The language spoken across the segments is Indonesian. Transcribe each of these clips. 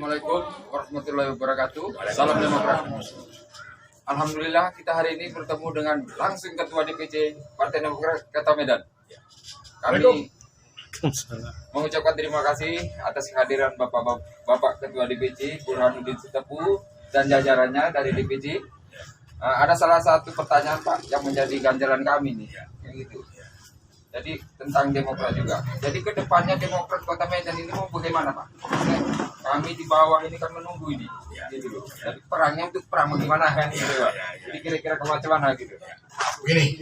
Assalamualaikum warahmatullahi wabarakatuh. Salam Demokrat. Alhamdulillah kita hari ini bertemu dengan langsung Ketua DPC Partai Demokrat Kota Medan. Kami mengucapkan terima kasih atas kehadiran Bapak Ketua DPC Burhanuddin Sitompul dan jajarannya dari DPC. Ada salah satu pertanyaan Pak yang menjadi ganjalan kami nih, yang itu. Jadi tentang Demokrat juga. Jadi kedepannya Demokrat Kota Medan ini mau bagaimana Pak? Kami di bawah ini kan menunggu ini, gitu loh. Jadi perangnya itu perang bagaimana kan? Gitu, Pak. Jadi kira-kira kemana gitu. Begini,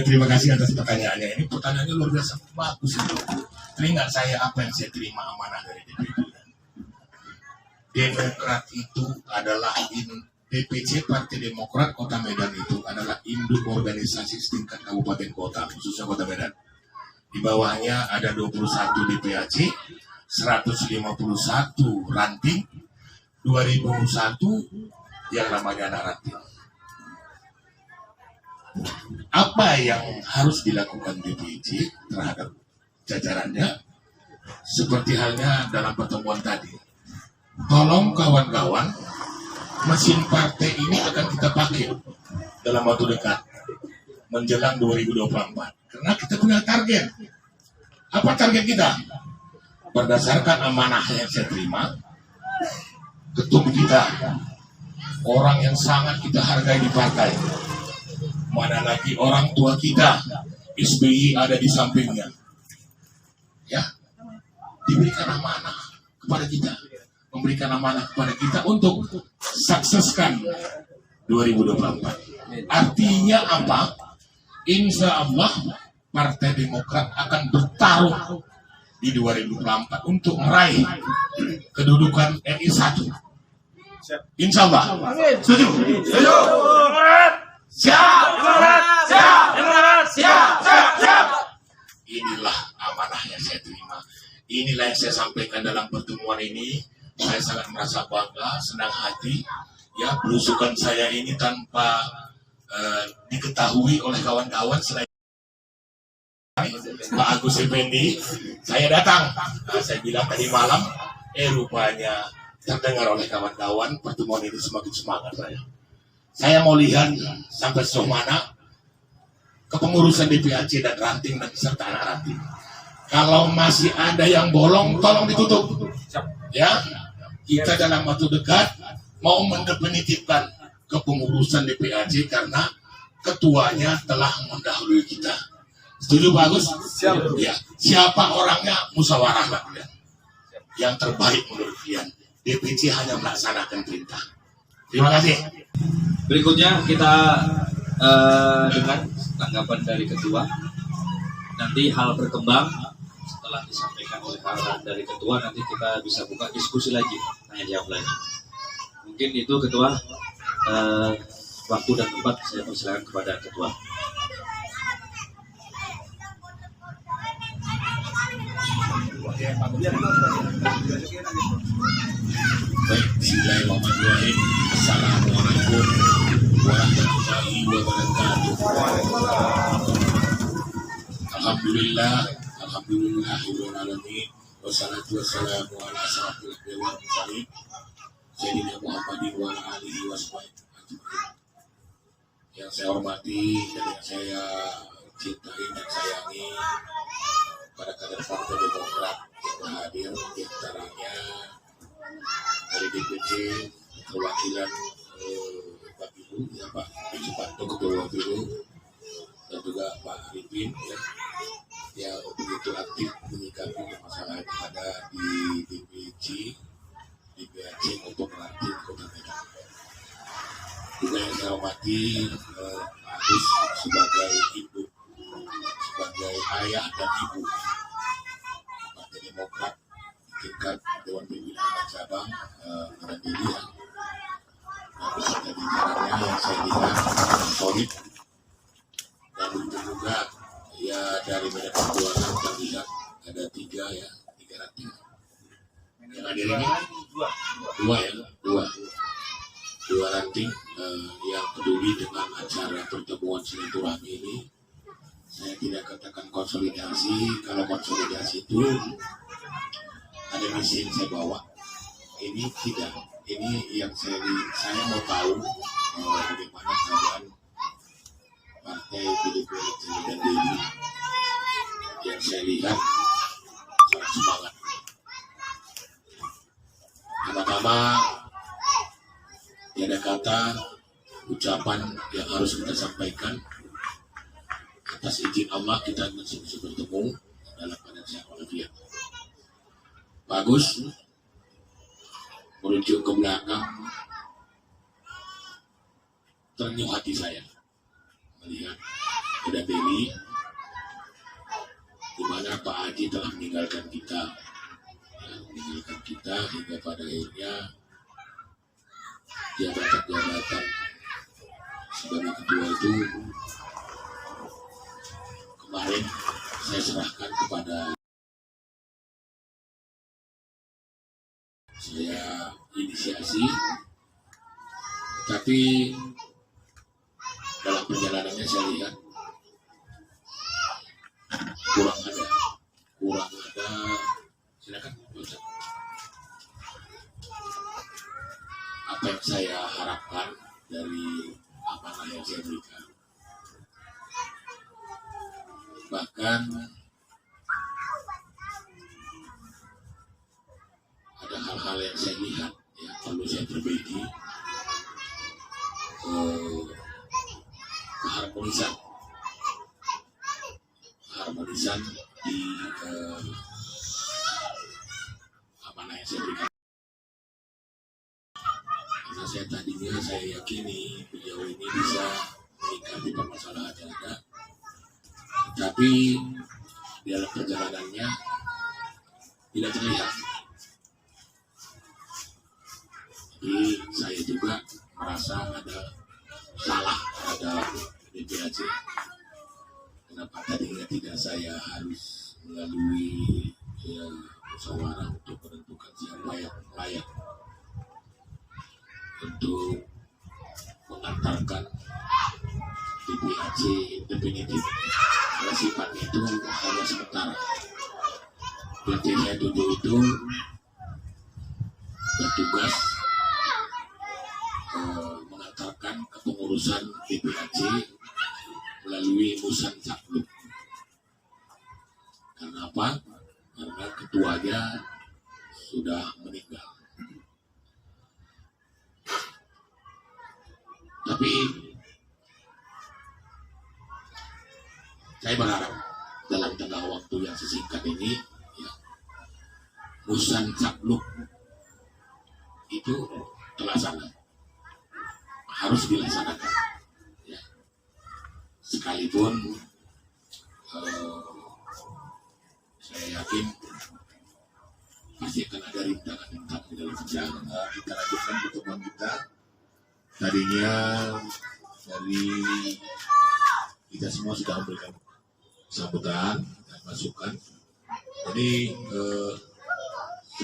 terima kasih atas pertanyaannya. Ini pertanyaannya luar biasa bagus itu. Teringat saya apa yang saya terima amanah dari DPC. Demokrat itu adalah DPC Partai Demokrat Kota Medan itu adalah induk organisasi setingkat kabupaten kota, khususnya Kota Medan. Di bawahnya ada 21 DPAC, 151 ranting, 2001 yang namanya anak ranting. Apa yang harus dilakukan DPC terhadap jajarannya? Seperti halnya dalam pertemuan tadi. Tolong kawan-kawan, mesin partai ini akan kita pakai dalam waktu dekat menjelang 2024 karena kita punya target. Apa target kita? Berdasarkan amanah yang saya terima, ketum kita orang yang sangat kita hargai di partai, mana lagi orang tua kita SBY ada di sampingnya, ya, diberikan amanah kepada kita, memberikan amanah kepada kita untuk sukseskan 2024. Artinya apa? Insya Allah Partai Demokrat akan bertarung di 2024 untuk meraih kedudukan RI 1. Insya Allah. Setuju? Setuju. Siap. Siap. Inilah amanah yang saya terima. Inilah yang saya sampaikan dalam pertemuan ini. Saya sangat merasa bangga, senang hati. Ya, belusukan saya ini tanpa diketahui oleh kawan-kawan selain Pak Agus Effendi. Saya datang. Saya bilang tadi malam, rupanya terdengar oleh kawan-kawan. Pertemuan ini semakin semangat saya. Saya mau lihat sampai sejauh mana kepengurusan DPAC dan ranting dan serta anak ranting. Kalau masih ada yang bolong, tolong ditutup. Ya, kita dalam waktu dekat mau mendefinitifkan kepengurusan DPAC karena ketuanya telah mendahului kita. Setuju Pak Agus? Siap. Ya, siapa orangnya musyawarah lah kalian. Yang terbaik menurut kalian. DPC hanya melaksanakan perintah. Terima kasih. Berikutnya kita dengar tanggapan dari ketua. Nanti hal berkembang setelah disampaikan oleh arahan dari ketua, nanti kita bisa buka diskusi lagi, tanya jawab lagi. Mungkin itu ketua, waktu dan tempat saya persilakan kepada ketua. Baik, bismillahirrahmanirrahim. Assalamualaikum warahmatullahi wabarakatuh. Alhamdulillahirrahmanirrahim. Wassalatu wassalamu ala asyrafil anbiya'i wal mursalin sayyidina Muhammadin wa ala alihi washabbihi. Yang saya hormati dan yang saya cintai dan sayangi para kader Partai Demokrat yang hadir, di antaranya dari DPC perwakilan Pak Ibu ya Pak Suparto Ketua Biro dan juga Pak Arifin ya begitu aktif menyikapi permasalahan yang ada di DPC, DPAC maupun Ranting Kota Medan. Juga yang saya hormati Pak Agus sebagai ibu, sebagai ayah dan ibu Partai Demokrat tingkat Dewan Pimpinan Cabang dan diri ya. Nah, beserta jajarannya yang saya lihat solid dan begitu juga ya dari Medan Perjuangan terlihat ada tiga ranting. Yang hadir ini dua ranting yang peduli dengan acara pertemuan silaturahmi ini. Saya tidak katakan konsolidasi, kalau konsolidasi itu ada misi yang saya bawa. Ini tidak, ini yang saya mau tahu bagaimana keadaan partai PDIP dan DIY yang saya lihat sangat semangat. Pertama-tama tiada kata ucapan yang harus kita sampaikan. Atas izin Allah kita masih bisa bertemu dalam keadaan sehat walafiat. Bagus, merujuk ke belakang, ternyuh hati saya melihat Medan Deli di mana Pak Haji telah meninggalkan kita, hingga pada akhirnya jabatan-jabatan sebagai ketua itu kemarin saya serahkan kepada saya inisiasi, tapi dalam perjalanannya saya lihat kurang ada silakan Ustaz. Apa yang saya harapkan dari amanah yang saya berikan, bahkan ada hal-hal yang saya lihat yang perlu saya perbaiki, keharmonisan di amanah yang saya berikan. Karena saya yakini beliau ini bisa menyikapi permasalahan yang ada, tapi dalam perjalanannya tidak terlihat. Jadi saya juga merasa ada salah terhadap DPAC. Kenapa tadinya tidak saya harus melalui musyawarah untuk menentukan siapa yang layak untuk mengantarkan DPAC definitif. Karena sifatnya itu hanya sementara. PT saya tujuh itu bertugas mengantarkan kepengurusan DPAC melalui Musan Sakluk. Karena apa? Karena ketuanya sudah meninggal. Tapi saya berharap dalam tengah waktu yang sesingkat ini, Musan Sakluk itu terlaksana, harus dilaksanakan. Sekalipun saya yakin pasti akan ada rintangan-rintangan di dalam perjalanan. Kita lanjutkan pertemuan kita. Tadinya dari kita semua sudah memberikan sambutan dan masukan. Jadi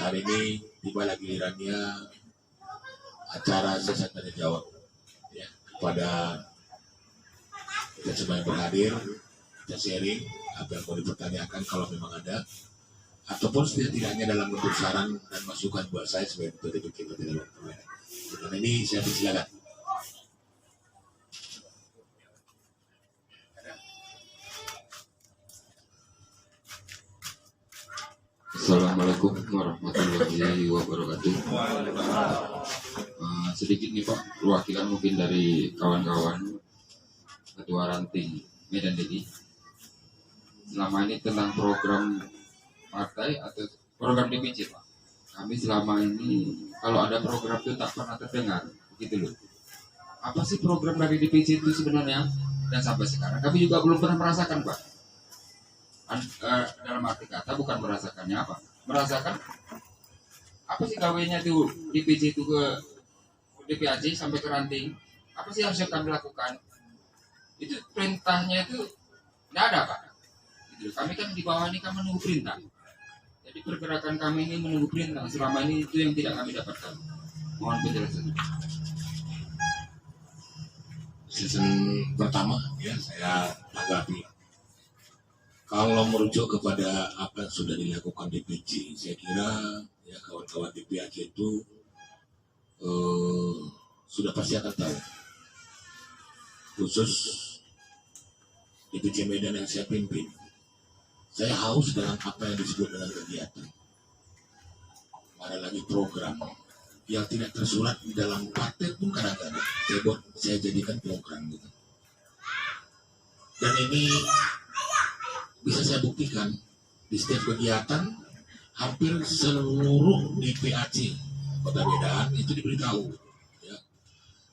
hari ini tiba lagi gilirannya acara sesi tanya jawab kepada kita semua yang berhadir. Kita sharing apa yang mau dipertanyakan kalau memang ada, ataupun setidaknya dalam bentuk saran dan masukan buat saya sebagai ketua DPC Partai Demokrat. Karena ini saya persilakan. Assalamualaikum warahmatullahi wabarakatuh. Sedikit nih Pak, perwakilan mungkin dari kawan-kawan ketua ranting Medan Deli. Selama ini tentang program partai atau program DPC Pak. Kami selama ini kalau ada program itu tak pernah terdengar, begitu loh. Apa sih program dari DPC itu sebenarnya? Dan sampai sekarang kami juga belum pernah merasakan Pak. Dalam arti kata bukan merasakannya apa? Merasakan apa sih gawainya itu DPC itu ke DPAC sampai ke ranting? Apa sih yang harus kami lakukan? Itu perintahnya itu tidak ada Pak. Gitu. Kami kan di bawah ini kan menunggu perintah. Jadi pergerakan kami ini menunggu perintah. Selama ini itu yang tidak kami dapatkan. Mohon penjelasan. Season pertama ya saya tanggapi. Kalau merujuk kepada apa yang sudah dilakukan DPC, saya kira ya kawan-kawan DPAC itu sudah pasti akan tahu. Khusus DPC Medan yang saya pimpin, saya haus dengan apa yang disebut dengan kegiatan. Ada lagi program yang tidak tersurat di dalam partai pun kadang-kadang saya jadikan program gitu. Dan ini bisa saya buktikan di setiap kegiatan hampir seluruh DPAC Kota Medan itu diberitahu. Ya.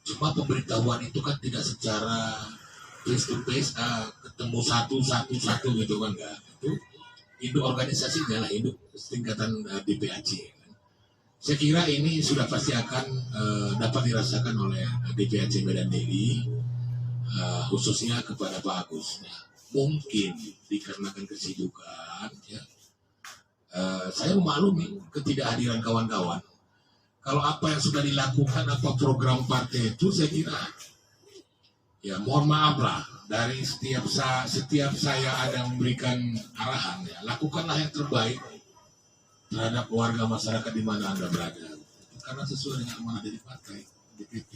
Cuma pemberitahuan itu kan tidak secara face to face, ketemu satu gitu kan enggak. Itu induk organisasinya lah, induk tingkatan DPAC. Saya kira ini sudah pasti akan dapat dirasakan oleh DPAC Medan Deli, khususnya kepada Pak Agus. Mungkin dikarenakan kesibukan, ya, saya memaklumi ketidakhadiran kawan-kawan. Kalau apa yang sudah dilakukan, apa program partai itu, saya kira, ya mohon maaf lah, dari setiap saya ada memberikan arahan, ya, lakukanlah yang terbaik terhadap warga masyarakat di mana Anda berada, karena sesuai dengan amanah dari partai DPP.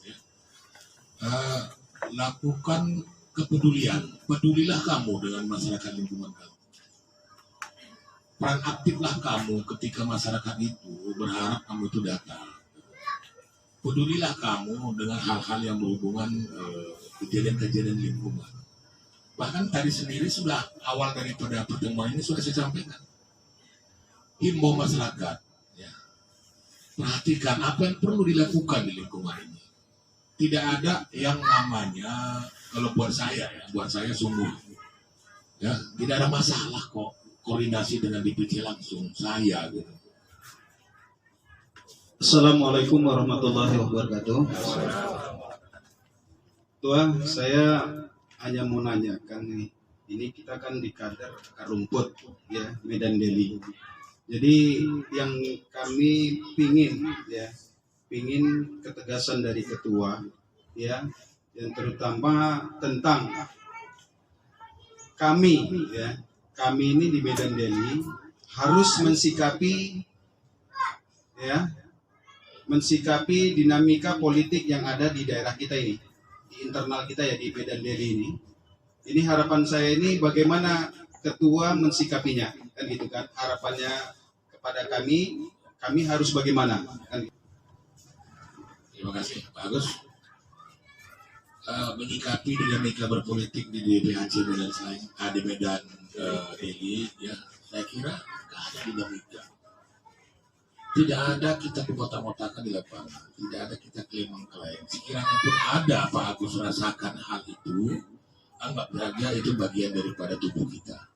Ya. Lakukan kepedulian, pedulilah kamu dengan masyarakat lingkungan kamu. Peran aktiflah kamu ketika masyarakat itu berharap kamu itu datang. Pedulilah kamu dengan hal-hal yang berhubungan kejadian-kejadian lingkungan. Bahkan tadi sendiri sudah awal daripada pertemuan ini sudah saya sampaikan. Himbau masyarakat, ya, perhatikan apa yang perlu dilakukan di lingkungan ini. Tidak ada yang namanya, kalau buat saya sungguh, ya, tidak ada masalah kok koordinasi dengan DPC langsung saya gitu. Assalamualaikum warahmatullahi wabarakatuh. Tuan, saya hanya mau nanyakan nih, ini kita kan di kader akar rumput ya Medan Deli. Jadi yang kami pingin ketegasan dari ketua ya, yang terutama tentang kami ini di Medan Deli harus mensikapi dinamika politik yang ada di daerah kita ini, di internal kita ya di Medan Deli ini. Ini harapan saya ini bagaimana ketua mensikapinya, kan gitu kan, harapannya kepada kami harus bagaimana kan. Terima kasih Pak Agus. Menyikapi dinamika berpolitik di DPAC Medan di Medan Deli, ya, saya kira nggak ada dinamika. Tidak ada kita kotak-kotakan di lapangan, tidak ada kita klaim-klaim. Sekiranya pun ada Pak Agus rasakan hal itu, anggap saja itu bagian daripada tubuh kita.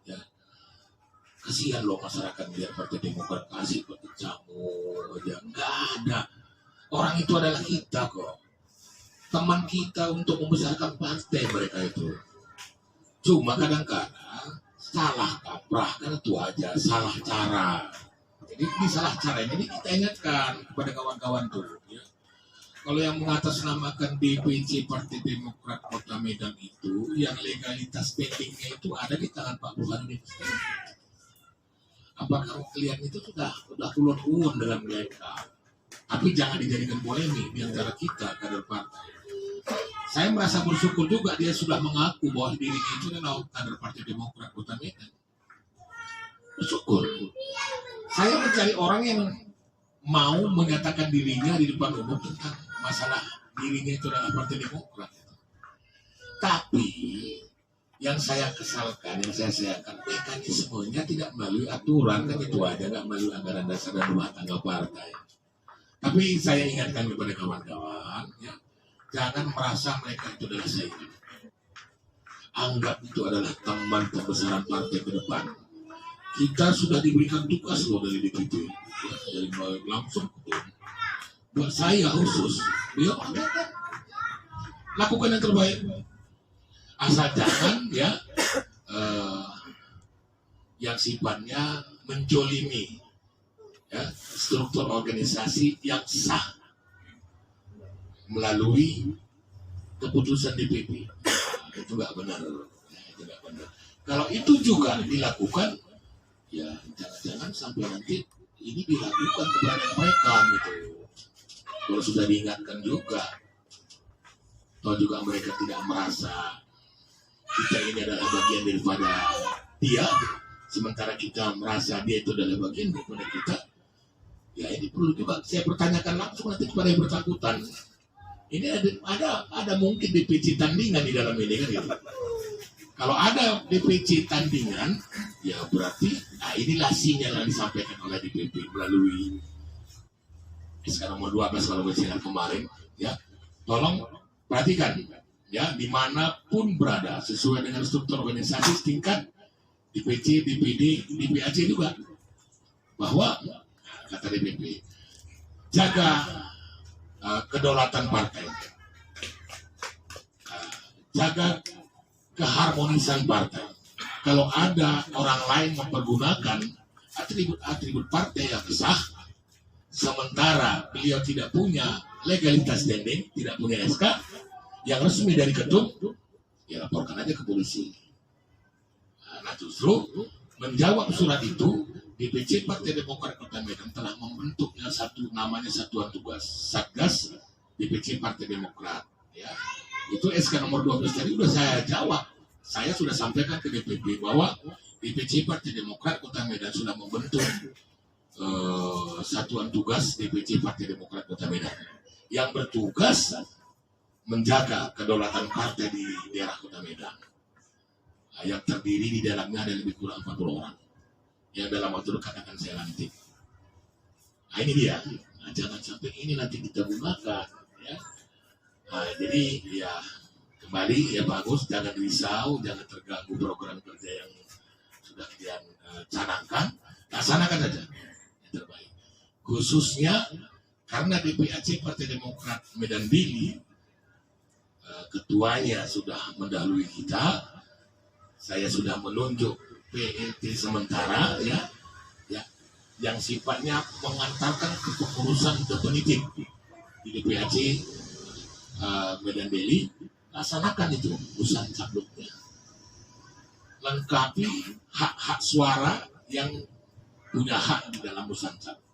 Ya. Kasihan loh masyarakat lihat Partai Demokrat kasih camur, ya nggak ada. Orang itu adalah kita kok. Teman kita untuk membesarkan partai mereka itu. Cuma kadang-kadang salah kaprah, kan itu aja, salah cara. Jadi ini salah cara ini kita ingatkan kepada kawan-kawan tuh. Ya. Kalau yang mengatasnamakan DPC Partai Demokrat Kota Medan itu, yang legalitas standingnya itu ada di tangan Pak Burhanuddin. Apakah kalian itu sudah ulun-ulun dengan mereka? Tapi jangan dijadikan polemik di antara kita kader partai. Saya merasa bersyukur juga dia sudah mengaku bahwa dirinya itu adalah kader Partai Demokrat Kota Medan. bersyukur. Saya mencari orang yang mau menyatakan dirinya di depan umum tentang masalah dirinya itu adalah Partai Demokrat. Tapi yang saya kesalkan, yang saya sayangkan, mekanismenya tidak melalui aturan, kan itu aja, nggak melalui anggaran dasar dan rumah tangga partai. Tapi saya ingatkan kepada kawan-kawan, ya, jangan merasa mereka itu adalah saingan. Anggap itu adalah teman pembesaran partai ke depan. Kita sudah diberikan tugas loh dari DPP, ya, dari langsung buat saya khusus, beliau lakukan yang terbaik. Asal jangan ya yang sifatnya menjolimi ya, struktur organisasi yang sah melalui keputusan DPP. Itu nggak benar. Itu nggak benar. Kalau itu juga dilakukan, ya jangan-jangan sampai nanti ini dilakukan kepada mereka gitu. Kalau sudah diingatkan juga, atau juga mereka tidak merasa kita ini adalah bagian daripada dia, sementara kita merasa dia itu adalah bagian daripada kita, ya ini perlu juga saya pertanyakan langsung nanti kepada yang bersangkutan. Ini ada mungkin DPC tandingan di dalam ini kan gitu. Kalau ada DPC tandingan, ya berarti inilah sinyal yang disampaikan oleh DPP melalui SK nomor 12 kalau bersinar kemarin, ya tolong perhatikan. Ya, dimanapun berada sesuai dengan struktur organisasi tingkat DPC, DPD, DPAC juga, bahwa kata DPP jaga kedaulatan partai, jaga keharmonisan partai. Kalau ada orang lain mempergunakan atribut-atribut partai yang sah, sementara beliau tidak punya legalitas standing, tidak punya SK yang resmi dari ketum, ya laporkan aja ke polisi. Nah justru menjawab surat itu, DPC Partai Demokrat Kota Medan telah membentuk yang namanya Satuan Tugas Satgas DPC Partai Demokrat. Ya, itu SK nomor 12 tadi sudah saya jawab. Saya sudah sampaikan ke DPP bahwa DPC Partai Demokrat Kota Medan sudah membentuk Satuan Tugas DPC Partai Demokrat Kota Medan yang bertugas menjaga kedaulatan partai di daerah Kota Medan, yang terdiri di dalamnya ada lebih kurang 40 orang yang dalam waktu dekat akan saya lantik. Nah ini dia, nah, jangan sampai ini nanti kita gunakan ya. Nah, jadi ya kembali ya bagus, jangan risau, jangan terganggu program kerja yang sudah kalian canangkan, laksanakan saja yang terbaik. Khususnya karena DPAC Partai Demokrat Medan Dili ketuanya sudah mendahului kita, saya sudah menunjuk PLT sementara ya yang sifatnya mengantarkan kepengurusan definitif di DPAC Medan Deli. Laksanakan itu urusan capluknya, lengkapi hak-hak suara yang punya hak di dalam urusan capluk,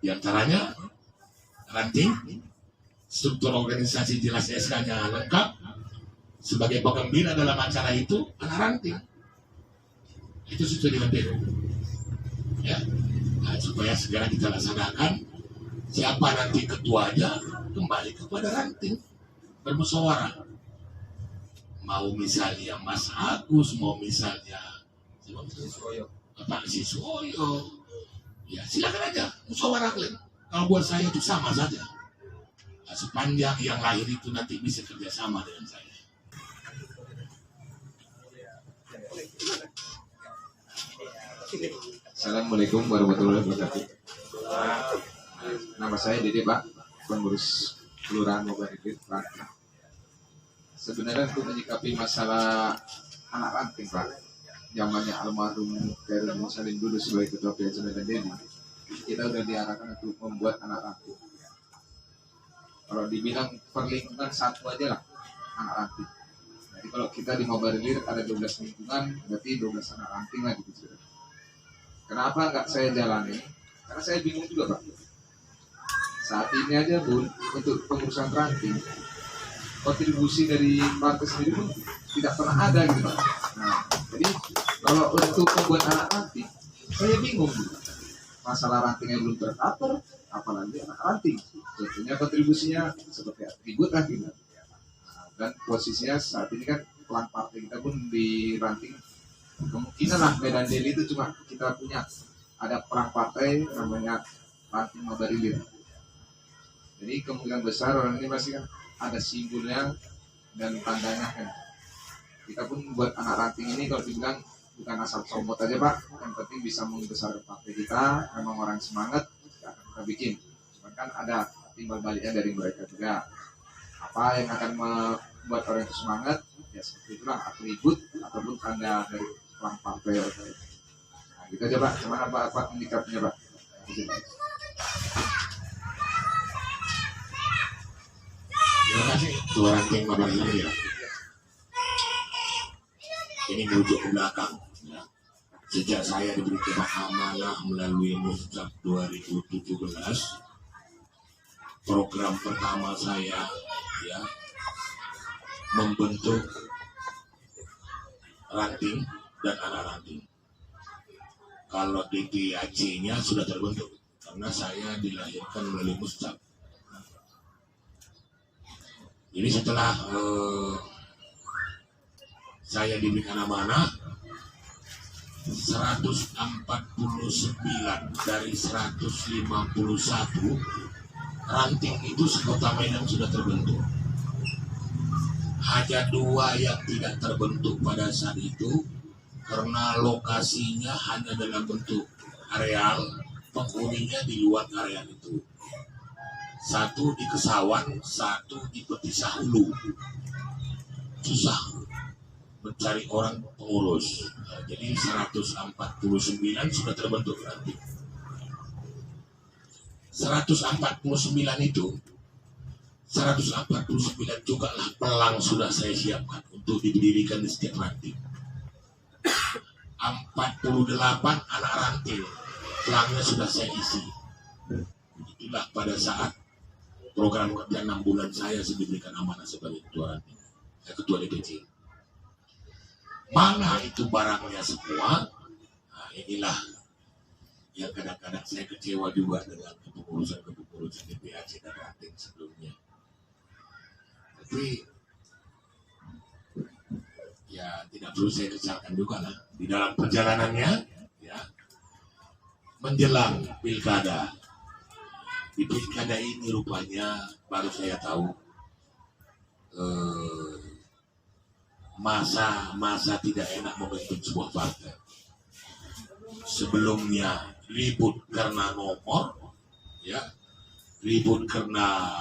di antaranya ranting, struktur organisasi jelas SK-nya lengkap. Sebagai penggembira dalam acara itu anak ranting itu sesuai dengan PO ya. Nah, supaya segera kita laksanakan. Siapa nanti ketuanya kembali kepada ranting bermusyawarah. Mau misalnya Mas Agus, mau misalnya Pak Siswoyo, ya silakan aja musyawarah kalian. Kalau buat saya itu sama saja. Sepanjang yang lahir itu nanti bisa kerjasama dengan saya. Assalamualaikum warahmatullahi wabarakatuh. Nama saya Dede Pak, pengurus Kelurahan Mobarikit Pak. Sebenarnya untuk menyikapi masalah anak ranting Pak, zamannya almarhum Khairul Mursalin dulu sebagai ketua PAC Medan Deli, kita sudah diarahkan untuk membuat anak ranting. Kalau dibilang perlingkungan satu aja lah anak ranting. Jadi kalau kita di Mobarikit ada 12 lingkungan, berarti 12 anak ranting lah gitu. Kenapa nggak saya jalani? Karena saya bingung juga Pak. Saat ini aja Bun, untuk pengurusan ranting, kontribusi dari partai sendiri pun tidak pernah ada gitu Pak. Nah, jadi Kalau untuk membuat anak ranting, saya bingung juga. Masalah rantingnya belum teratur, apalagi anak ranting. Tentunya kontribusinya seperti atribut lah gitu. Dan posisinya saat ini kan pelan partai kita pun di ranting. Kemungkinan lah Medan Daily itu cuma kita punya ada perang partai namanya ranting Mabarilir. Jadi kemungkinan besar orang ini pasti kan ada simbolnya dan tandanya kan. Kita pun buat anak ranting ini kalau dibilang bukan asal comot aja Pak, yang penting bisa membesarkan partai kita. Memang orang semangat, ya akan kita bikin. Cuman kan ada timbal baliknya dari mereka juga. Apa yang akan membuat orang itu semangat? Ya seperti itulah atribut ataupun tanda dari perang partai. Nah, gitu aja Pak. Gimana Pak menyikapinya Pak? Terima kasih Ketua Ranting Mabarilir ya. Ini merujuk ke belakang. Ya. Sejak saya diberikan amanah melalui Mustab 2017, program pertama saya ya membentuk ranting dan anak ranting. Kalau DPAC-nya sudah terbentuk karena saya dilahirkan melalui Mustab. Jadi setelah saya diberikan amanah, 149 dari 151 ranting itu sekota Medan sudah terbentuk. Hanya 2 yang tidak terbentuk pada saat itu karena lokasinya hanya dalam bentuk areal, penghuninya di luar area itu. 1 di Kesawan, 1 di Petisah Hulu. Susah mencari orang pengurus. Nah, jadi 149 sudah terbentuk nanti. 149 itu 149 juga lah pelang sudah saya siapkan untuk didirikan di setiap ranting. 48 anak ranting pelangnya sudah saya isi. Itulah pada saat program kerja 6 bulan saya diberikan amanah sebagai ketua ranting, ketua DPC. Mana itu barangnya semua? Nah, inilah yang kadang-kadang saya kecewa juga dengan kepengurusan DPAC dan ranting sebelumnya. Tapi ya tidak perlu saya kesalkan juga lah di dalam perjalanannya ya menjelang pilkada. Di pilkada ini rupanya baru saya tahu masa tidak enak membentuk sebuah partai. Sebelumnya ribut karena nomor, ya, ribut karena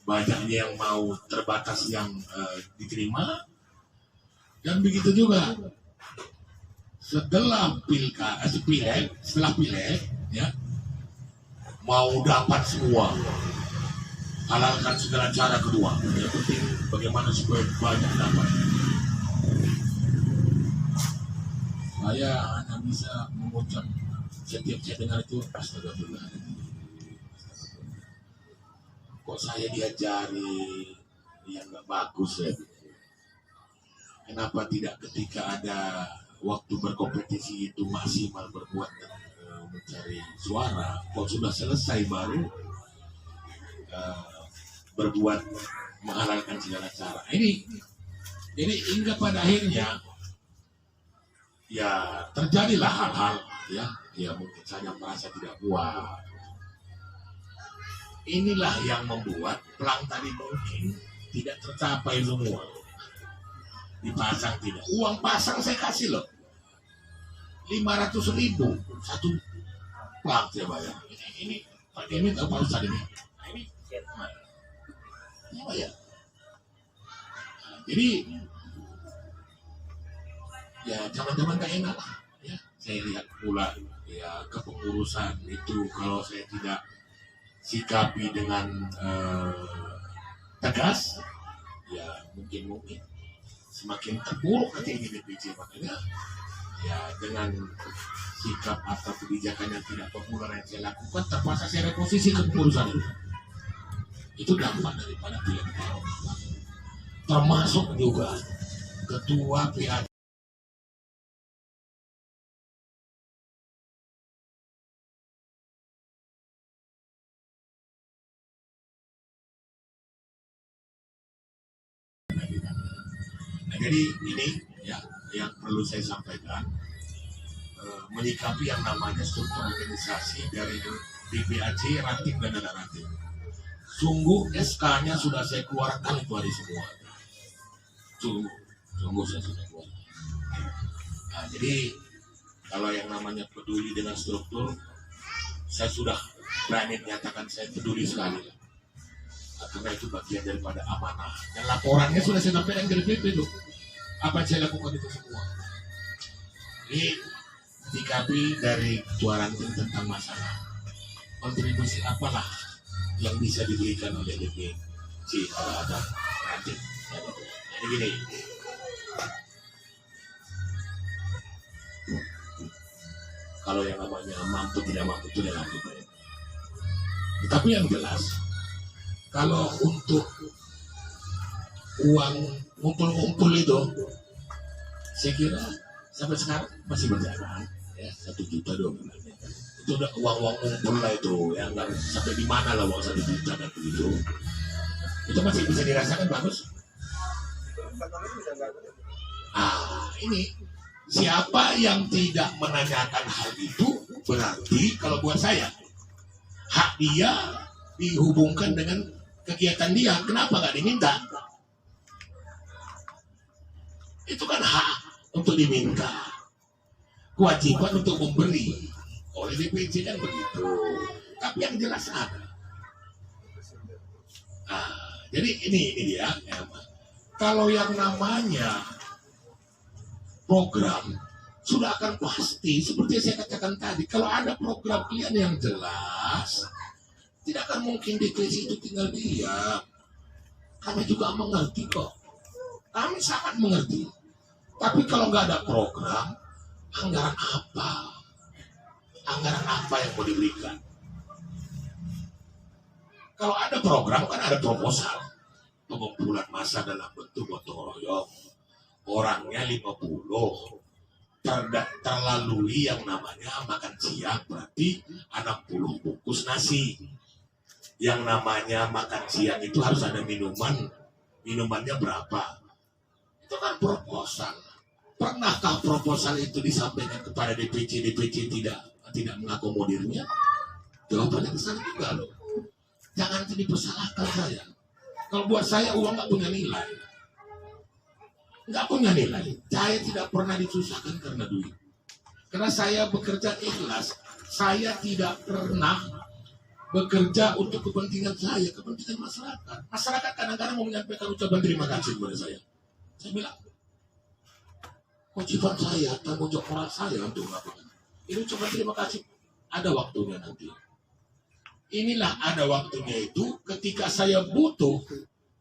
banyaknya yang mau terbatas yang diterima, dan begitu juga setelah pileg, ya, mau dapat semua. Halalkan segala cara kedua. Yang penting bagaimana supaya banyak dapat. Saya hanya bisa mengucap setiap saya dengar itu astagfirullah. Kok saya diajari yang nggak bagus ya? Kenapa tidak ketika ada waktu berkompetisi itu maksimal berbuat dan mencari suara? Kok sudah selesai baru berbuat menghalalkan segala cara. Ini hingga pada akhirnya ya terjadilah hal-hal ya mungkin saja merasa tidak puas. Inilah yang membuat pelang tadi mungkin tidak tercapai semua. Dipasang tidak. Uang pasang saya kasih loh. 500.000 satu pelang saya bayar. Ini Pak Demi atau Pak Ustadz ini? Ya. Jadi ya teman-teman gak enak lah ya. Saya lihat pula ya kepengurusan itu kalau saya tidak sikapi dengan tegas ya mungkin semakin terpuruk nanti ini DPC. Makanya ya dengan sikap atau kebijakan yang tidak populer yang saya lakukan terpaksa saya reposisi kepengurusan itu dampak daripada pilihan termasuk juga ketua PAC Nah, jadi ini ya yang perlu saya sampaikan, menyikapi yang namanya struktur organisasi dari DPAC, ranting dan dana ranting. Sungguh SK-nya sudah saya keluarkan itu hari semua. Sungguh saya sudah keluarkan. Nah, jadi kalau yang namanya peduli dengan struktur, saya sudah berani menyatakan saya peduli sekali. Karena itu bagian daripada amanah. Dan laporannya sudah saya sampaikan ke DPP itu. Apa yang saya lakukan itu semua. Ini sikapi dari ketua ranting tentang masalah kontribusi apalah yang bisa diberikan oleh DPC terhadap ranting. Jadi gini. Kalau yang namanya mampu tidak mampu itu relatif. Tetapi yang jelas, kalau untuk uang ngumpul-ngumpul itu, saya kira sampai sekarang masih berjalan, ya 1 juta 2 bulan. Itu udah uang-uang ngumpul lah itu, yang nggak sampai di mana lah uang 1 juta dan begitu. Itu masih bisa dirasakan bagus. Ini siapa yang tidak menanyakan hal itu berarti kalau buat saya hak dia dihubungkan dengan kegiatan dia. Kenapa nggak diminta? Itu kan hak untuk diminta, kewajiban untuk memberi. Oleh DPC kan begitu. Tapi yang jelas ada. Jadi ini dia. Kalau yang namanya program sudah akan pasti, seperti yang saya katakan tadi, kalau ada program klien yang jelas, tidak akan mungkin DPC itu tinggal diam. Kami juga mengerti kok. Kami sangat mengerti. Tapi kalau nggak ada program, anggaran apa? Anggaran apa yang mau diberikan? Kalau ada program kan ada proposal. Pengumpulan massa dalam bentuk gotong royong. Orangnya 50. Terlalui yang namanya makan siang, berarti 60 bungkus nasi. Yang namanya makan siang itu harus ada minumannya berapa? Itu kan proposal. Pernahkah proposal itu disampaikan kepada DPC tidak mengakomodirnya? Jawabannya kesana juga loh. Jangan dipersalahkan saya. Kalau buat saya uang nggak punya nilai. Nggak punya nilai. Saya tidak pernah disusahkan karena duit. Karena saya bekerja ikhlas. Saya tidak pernah bekerja untuk kepentingan saya, kepentingan masyarakat. Masyarakat kadang-kadang mau menyampaikan ucapan terima kasih kepada saya. Saya bilang, kewajiban saya, tanggung jawab moral saya untuk melakukan. Ini ucapan terima kasih. Ada waktunya nanti. Inilah ada waktunya itu ketika saya butuh,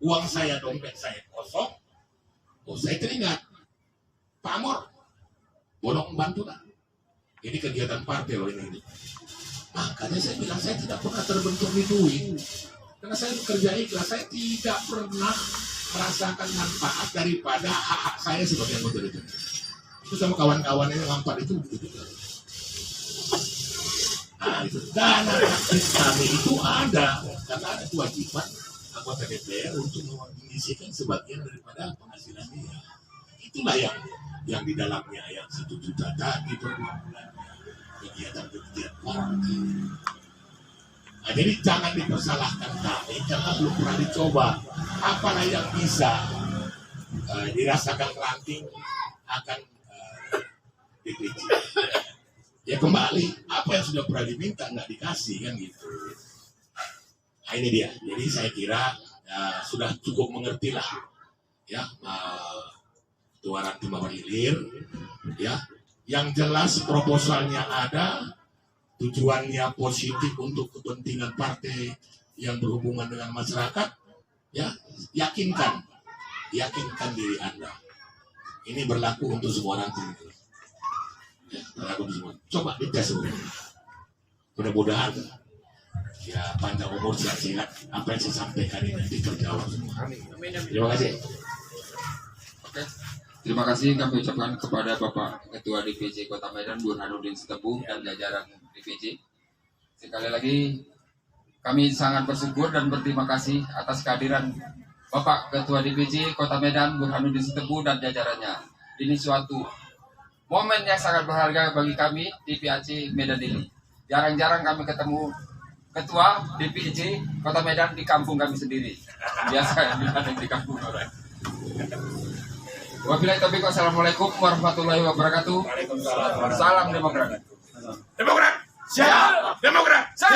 uang saya, dompet saya kosong, saya teringat, Pak Amor, bolong membantu lah. Ini kegiatan partai loh ini. Makanya saya bilang saya tidak pernah terbentuk di duit. Karena saya bekerja ikhlas, saya tidak pernah merasakan manfaat daripada hak-hak saya sebagai anggota DPR. Itu sama kawan-kawan yang ngampat itu begitu. Nah, itu dana aktif kami itu ada, karena ada kewajiban anggota DPR untuk mengisikan sebagian daripada penghasilan dia. Itulah yang di dalamnya yang 1 juta tadi per bulan. Kegiatan-kegiatan. Nah, jadi jangan dipersalahkan kami karena belum pernah dicoba. Apalah yang bisa dirasakan ranting akan DPC. Ya kembali, apa yang sudah pernah diminta nggak dikasih kan gitu. Nah ini dia. Jadi saya kira sudah cukup mengerti lah ya Ketua Ranting Mawar Ilir ya. Yang jelas proposalnya ada, tujuannya positif untuk kepentingan partai yang berhubungan dengan masyarakat, ya yakinkan diri Anda. Ini berlaku untuk semua ranting. Ya, berlaku untuk semua. Coba dites dulu. Mudah-mudahan ya panjang umur sehat-sehat apa yang saya sampaikan ini nanti terjawab semua. Terima kasih. Oke. Terima kasih kami ucapkan kepada Bapak Ketua DPC Kota Medan Burhanuddin Sitepu dan jajaran DPC. Sekali lagi kami sangat bersyukur dan berterima kasih atas kehadiran Bapak Ketua DPC Kota Medan Burhanuddin Sitepu dan jajarannya. Ini suatu momen yang sangat berharga bagi kami DPC Medan ini. Jarang-jarang kami ketemu Ketua DPC Kota Medan di kampung kami sendiri. Biasa di kampung orang. Wabillahi taufiq, wassalamualaikum warahmatullahi wabarakatuh. Salam Demokrat. Demokrat siap, Demokrat siap.